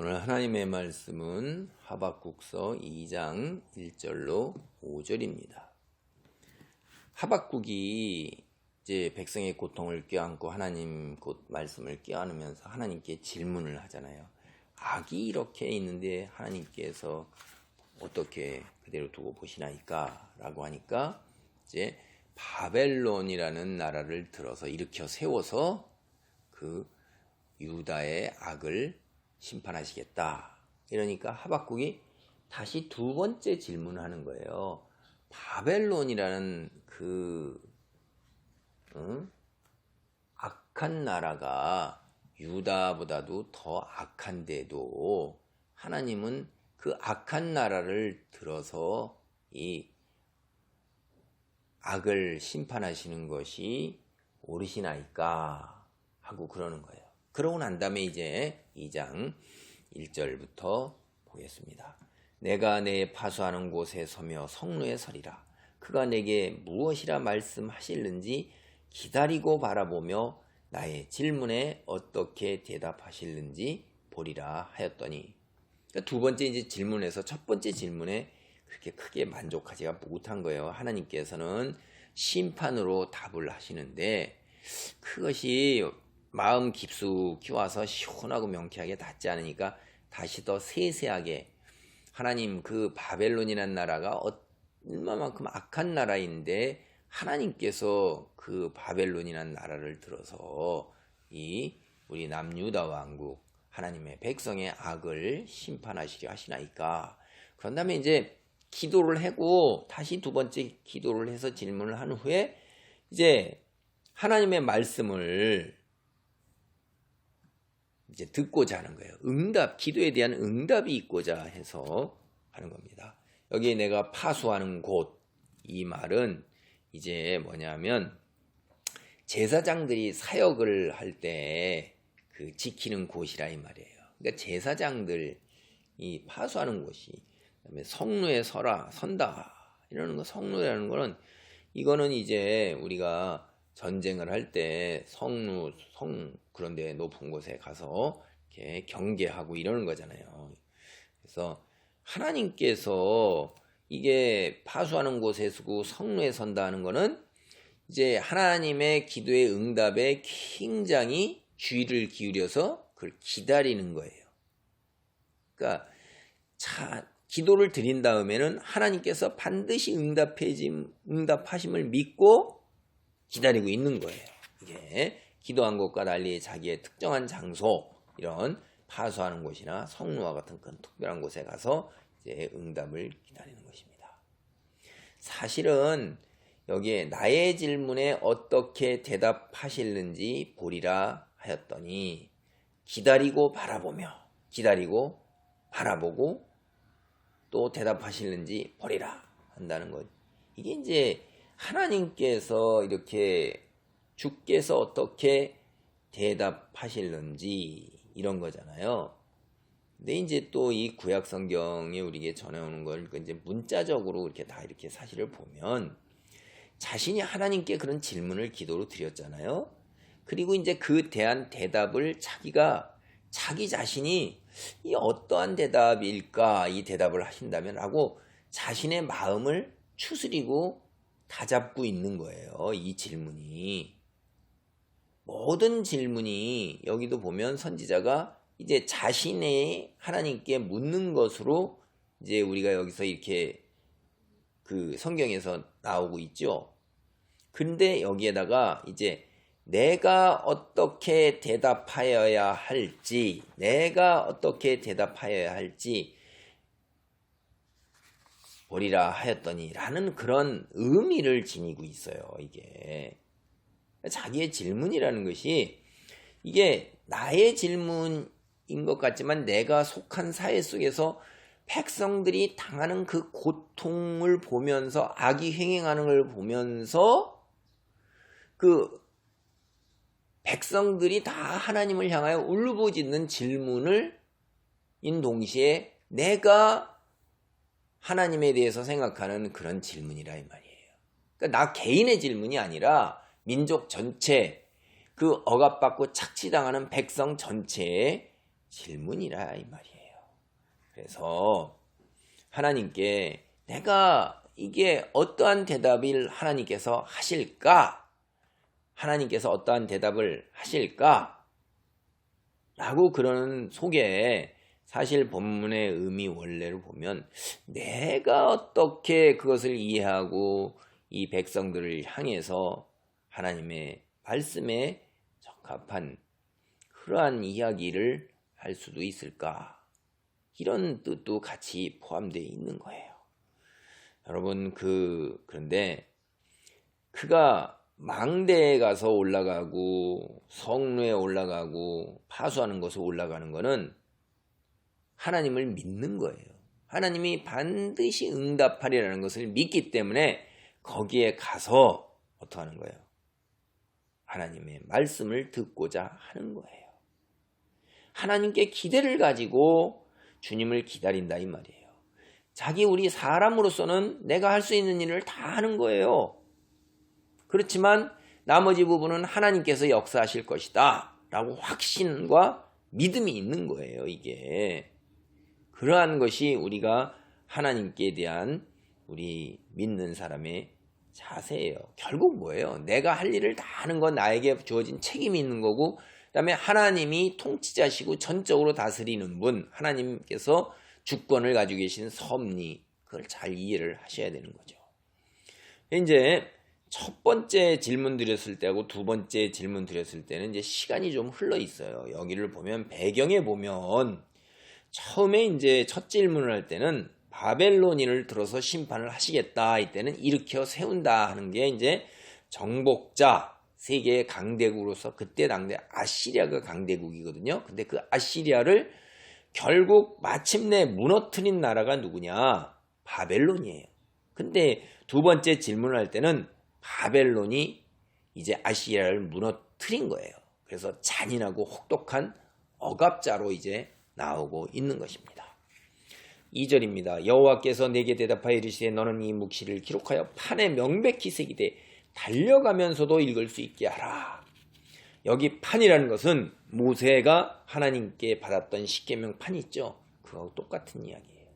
오늘 하나님의 말씀은 하박국서 2장 1절로 5절입니다. 하박국이 이제 백성의 고통을 껴안고 하나님 곧 말씀을 껴안으면서 하나님께 질문을 하잖아요. 악이 이렇게 있는데 하나님께서 어떻게 그대로 두고 보시나이까? 라고 하니까 이제 바벨론이라는 나라를 들어서 일으켜 세워서 그 유다의 악을 심판하시겠다. 이러니까 하박국이 다시 두 번째 질문을 하는 거예요. 바벨론이라는 악한 나라가 유다보다도 더 악한데도 하나님은 그 악한 나라를 들어서 이 악을 심판하시는 것이 옳으시나이까 하고 그러는 거예요. 그러고 난 다음에 이제 2장 1절부터 보겠습니다. 내가 내 파수하는 곳에 서며 성루에 서리라. 그가 내게 무엇이라 말씀하실는지 기다리고 바라보며 나의 질문에 어떻게 대답하실는지 보리라 하였더니, 그러니까 두 번째 이제 질문에서 첫 번째 질문에 그렇게 크게 만족하지가 못한 거예요. 하나님께서는 심판으로 답을 하시는데 그것이 마음 깊숙이 와서 시원하고 명쾌하게 닿지 않으니까 다시 더 세세하게 하나님 그 바벨론이라는 나라가 얼마만큼 악한 나라인데 하나님께서 그 바벨론이라는 나라를 들어서 이 우리 남유다 왕국 하나님의 백성의 악을 심판하시려 하시나이까. 그런 다음에 이제 기도를 하고 다시 두 번째 기도를 해서 질문을 한 후에 이제 하나님의 말씀을 이제 듣고자 하는 거예요. 기도에 대한 응답이 있고자 해서 하는 겁니다. 여기 내가 파수하는 곳, 이 말은 이제 뭐냐면 제사장들이 사역을 할 때 그 지키는 곳이라 이 말이에요. 그러니까 제사장들이 파수하는 곳이, 그다음에 성루에 선다 이러는 거. 성루라는 거는 이거는 이제 우리가 전쟁을 할 때 그런 데 높은 곳에 가서 이렇게 경계하고 이러는 거잖아요. 그래서 하나님께서 이게 파수하는 곳에 서고 성루에 선다는 거는 이제 하나님의 기도의 응답에 굉장히 주의를 기울여서 그걸 기다리는 거예요. 그러니까 기도를 드린 다음에는 하나님께서 반드시 응답하심을 믿고 기다리고 있는 거예요. 이게 기도한 것과 달리 자기의 특정한 장소, 이런 파수하는 곳이나 성루와 같은 그런 특별한 곳에 가서 이제 응답을 기다리는 것입니다. 사실은 여기에 나의 질문에 어떻게 대답하실는지 보리라 하였더니, 기다리고 바라보고 또 대답하실는지 보리라 한다는 것. 이게 이제 하나님께서 이렇게 주께서 어떻게 대답하실는지 이런 거잖아요. 근데 이제 또 이 구약 성경에 우리에게 전해오는 걸 이제 문자적으로 이렇게 다 이렇게 사실을 보면 자신이 하나님께 그런 질문을 기도로 드렸잖아요. 그리고 이제 그 대한 대답을 자기 자신이 이 어떠한 대답일까, 이 대답을 하신다면 하고 자신의 마음을 추스리고 다잡고 있는 거예요. 이 질문이. 모든 질문이 여기도 보면 선지자가 이제 자신의 하나님께 묻는 것으로 이제 우리가 여기서 이렇게 그 성경에서 나오고 있죠. 그런데 여기에다가 이제 내가 어떻게 대답하여야 할지 보리라 하였더니 라는 그런 의미를 지니고 있어요. 이게 자기의 질문이라는 것이 이게 나의 질문인 것 같지만 내가 속한 사회 속에서 백성들이 당하는 그 고통을 보면서, 악이 횡행하는 걸 보면서 그 백성들이 다 하나님을 향하여 울부짖는 질문을 인 동시에 내가 하나님에 대해서 생각하는 그런 질문이라 이 말이에요. 그러니까 나 개인의 질문이 아니라 민족 전체, 그 억압받고 착취당하는 백성 전체의 질문이라 이 말이에요. 그래서 하나님께 내가 이게 어떠한 대답을 하나님께서 하실까? 하나님께서 어떠한 대답을 하실까? 라고 그러는 속에 사실 본문의 의미 원래를 보면 내가 어떻게 그것을 이해하고 이 백성들을 향해서 하나님의 말씀에 적합한 그러한 이야기를 할 수도 있을까? 이런 뜻도 같이 포함되어 있는 거예요. 여러분 그런데 그가 망대에 가서 올라가고 성루에 올라가고 파수하는 곳에 올라가는 거는 하나님을 믿는 거예요. 하나님이 반드시 응답하리라는 것을 믿기 때문에 거기에 가서 어떻게 하는 거예요? 하나님의 말씀을 듣고자 하는 거예요. 하나님께 기대를 가지고 주님을 기다린다 이 말이에요. 우리 사람으로서는 내가 할 수 있는 일을 다 하는 거예요. 그렇지만 나머지 부분은 하나님께서 역사하실 것이다 라고 확신과 믿음이 있는 거예요. 이게 그러한 것이 우리가 하나님께 대한 우리 믿는 사람의 자세예요. 결국 뭐예요? 내가 할 일을 다 하는 건 나에게 주어진 책임이 있는 거고, 그 다음에 하나님이 통치자시고 전적으로 다스리는 분, 하나님께서 주권을 가지고 계신 섭리, 그걸 잘 이해를 하셔야 되는 거죠. 이제 첫 번째 질문 드렸을 때하고 두 번째 질문 드렸을 때는 이제 시간이 좀 흘러 있어요. 여기를 보면 배경에 보면 처음에 이제 첫 질문을 할 때는 바벨론인을 들어서 심판을 하시겠다. 이때는 일으켜 세운다 하는 게 이제 정복자 세계의 강대국으로서 그때 당대 아시리아가 강대국이거든요. 근데 그 아시리아를 결국 마침내 무너뜨린 나라가 누구냐? 바벨론이에요. 근데 두 번째 질문을 할 때는 바벨론이 이제 아시리아를 무너뜨린 거예요. 그래서 잔인하고 혹독한 억압자로 이제 나오고 있는 것입니다. 2절입니다. 여호와께서 내게 대답하여 이르시되 너는 이 묵시를 기록하여 판에 명백히 새기되 달려가면서도 읽을 수 있게 하라. 여기 판이라는 것은 모세가 하나님께 받았던 십계명 판 있죠. 그거하고 똑같은 이야기예요.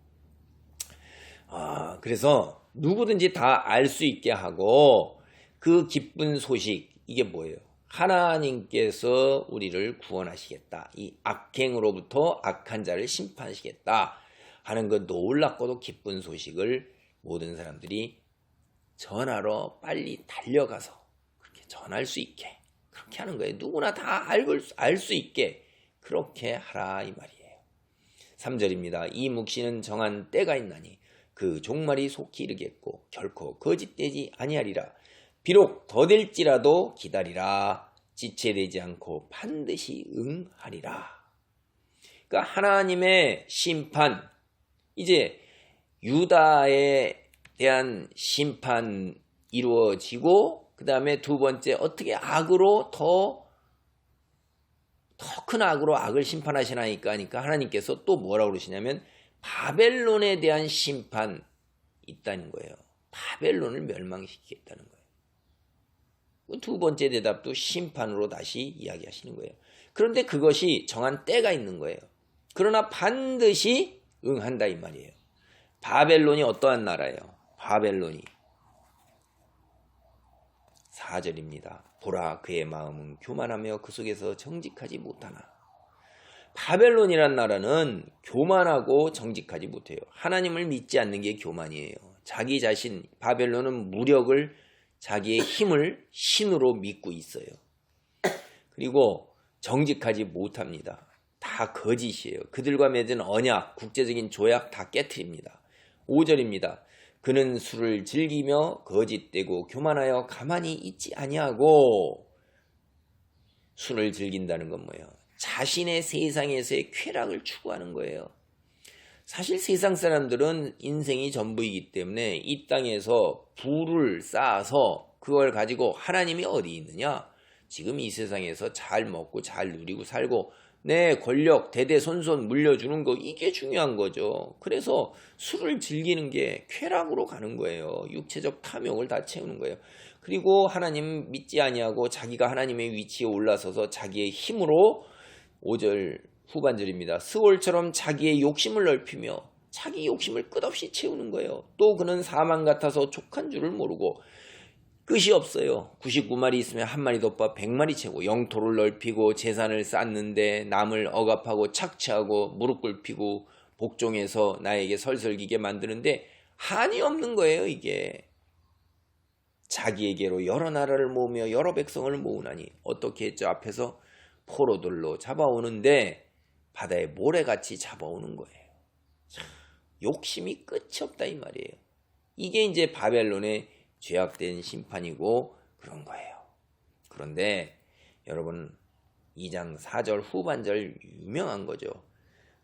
그래서 누구든지 다 알 수 있게 하고 그 기쁜 소식 이게 뭐예요? 하나님께서 우리를 구원하시겠다. 이 악행으로부터 악한 자를 심판하시겠다 하는 그 놀랍고도 기쁜 소식을 모든 사람들이 전하러 빨리 달려가서 그렇게 전할 수 있게 그렇게 하는 거예요. 누구나 다 알 수 있게 그렇게 하라 이 말이에요. 3절입니다. 이 묵시는 정한 때가 있나니 그 종말이 속히 이르겠고 결코 거짓되지 아니하리라. 비록 더딜지라도 기다리라. 지체되지 않고 반드시 응하리라. 그러니까 하나님의 심판, 이제 유다에 대한 심판 이루어지고 그 다음에 두 번째 어떻게 악으로 더 큰 악으로 악을 심판하시나니까 하나님께서 또 뭐라고 그러시냐면 바벨론에 대한 심판 있다는 거예요. 바벨론을 멸망시키겠다는 거예요. 두 번째 대답도 심판으로 다시 이야기하시는 거예요. 그런데 그것이 정한 때가 있는 거예요. 그러나 반드시 응한다 이 말이에요. 바벨론이 어떠한 나라예요? 바벨론이 4절입니다. 보라 그의 마음은 교만하며 그 속에서 정직하지 못하나. 바벨론이란 나라는 교만하고 정직하지 못해요. 하나님을 믿지 않는 게 교만이에요. 자기 자신 바벨론은 무력을 자기의 힘을 신으로 믿고 있어요. 그리고 정직하지 못합니다. 다 거짓이에요. 그들과 맺은 언약, 국제적인 조약 다 깨트립니다. 5절입니다. 그는 술을 즐기며 거짓되고 교만하여 가만히 있지 아니하고. 술을 즐긴다는 건 뭐예요? 자신의 세상에서의 쾌락을 추구하는 거예요. 사실 세상 사람들은 인생이 전부이기 때문에 이 땅에서 부를 쌓아서 그걸 가지고 하나님이 어디 있느냐? 지금 이 세상에서 잘 먹고 잘 누리고 살고 내 권력 대대손손 물려주는 거 이게 중요한 거죠. 그래서 술을 즐기는 게 쾌락으로 가는 거예요. 육체적 탐욕을 다 채우는 거예요. 그리고 하나님 믿지 아니하고 자기가 하나님의 위치에 올라서서 자기의 힘으로 5절 후반절입니다. 스올처럼 자기의 욕심을 넓히며 자기 욕심을 끝없이 채우는 거예요. 또 그는 사망 같아서 족한 줄을 모르고 끝이 없어요. 99마리 있으면 한 마리 덮어 100마리 채고 영토를 넓히고 재산을 쌓는데 남을 억압하고 착취하고 무릎 꿇히고 복종해서 나에게 설설기게 만드는데 한이 없는 거예요. 이게 자기에게로 여러 나라를 모으며 여러 백성을 모으나니 어떻게 했죠? 앞에서 포로들로 잡아오는데 바다에 모래같이 잡아오는 거예요. 참, 욕심이 끝이 없다 이 말이에요. 이게 이제 바벨론의 죄악된 심판이고 그런 거예요. 그런데 여러분 2장 4절 후반절 유명한 거죠.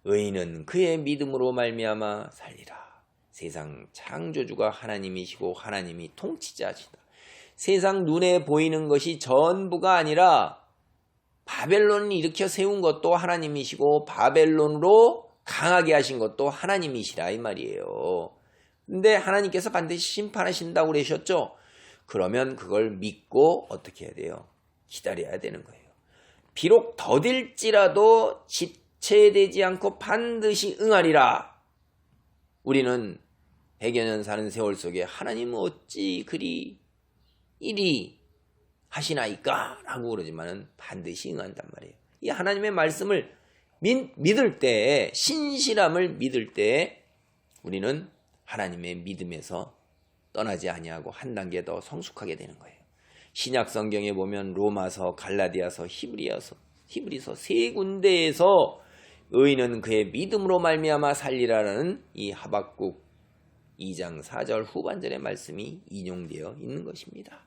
의인은 그의 믿음으로 말미암아 살리라. 세상 창조주가 하나님이시고 하나님이 통치자시다. 세상 눈에 보이는 것이 전부가 아니라 바벨론을 일으켜 세운 것도 하나님이시고 바벨론으로 강하게 하신 것도 하나님이시라 이 말이에요. 근데 하나님께서 반드시 심판하신다고 그러셨죠? 그러면 그걸 믿고 어떻게 해야 돼요? 기다려야 되는 거예요. 비록 더딜지라도 지체되지 않고 반드시 응하리라. 우리는 100여 년 사는 세월 속에 하나님은 어찌 그리 이리 하시나이까? 라고 그러지만은 반드시 응한단 말이에요. 이 하나님의 말씀을 믿을 때, 신실함을 믿을 때 우리는 하나님의 믿음에서 떠나지 아니하고 한 단계 더 성숙하게 되는 거예요. 신약 성경에 보면 로마서, 갈라디아서, 히브리서 세 군데에서 의인은 그의 믿음으로 말미암아 살리라라는 이 하박국 2장 4절 후반절의 말씀이 인용되어 있는 것입니다.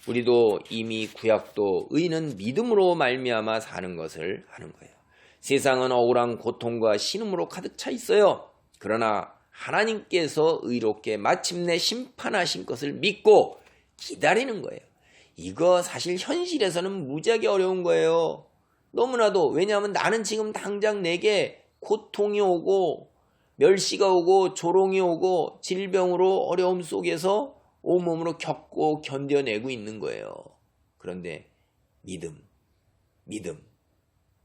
우리도 이미 구약도 의인은 믿음으로 말미암아 사는 것을 하는 거예요. 세상은 억울한 고통과 신음으로 가득 차 있어요. 그러나 하나님께서 의롭게 마침내 심판하신 것을 믿고 기다리는 거예요. 이거 사실 현실에서는 무지하게 어려운 거예요. 너무나도. 왜냐하면 나는 지금 당장 내게 고통이 오고 멸시가 오고 조롱이 오고 질병으로 어려움 속에서 온몸으로 겪고 견뎌내고 있는 거예요. 그런데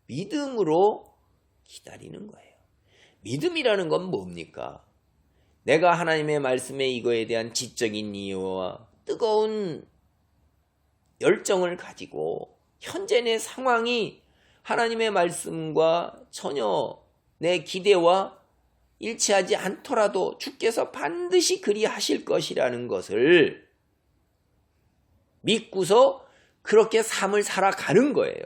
믿음으로 기다리는 거예요. 믿음이라는 건 뭡니까? 내가 하나님의 말씀에 이거에 대한 지적인 이유와 뜨거운 열정을 가지고 현재 내 상황이 하나님의 말씀과 전혀 내 기대와 일치하지 않더라도 주께서 반드시 그리하실 것이라는 것을 믿고서 그렇게 삶을 살아가는 거예요.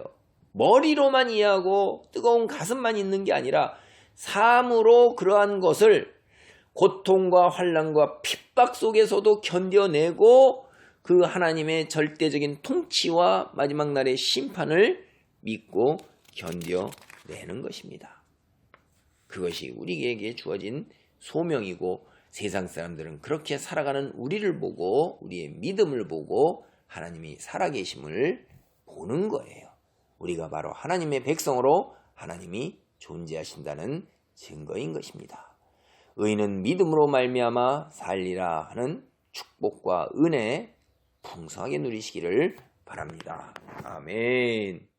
머리로만 이해하고 뜨거운 가슴만 있는 게 아니라 삶으로 그러한 것을 고통과 환난과 핍박 속에서도 견뎌내고 그 하나님의 절대적인 통치와 마지막 날의 심판을 믿고 견뎌내는 것입니다. 그것이 우리에게 주어진 소명이고 세상 사람들은 그렇게 살아가는 우리를 보고 우리의 믿음을 보고 하나님이 살아계심을 보는 거예요. 우리가 바로 하나님의 백성으로 하나님이 존재하신다는 증거인 것입니다. 의인은 믿음으로 말미암아 살리라 하는 축복과 은혜 풍성하게 누리시기를 바랍니다. 아멘.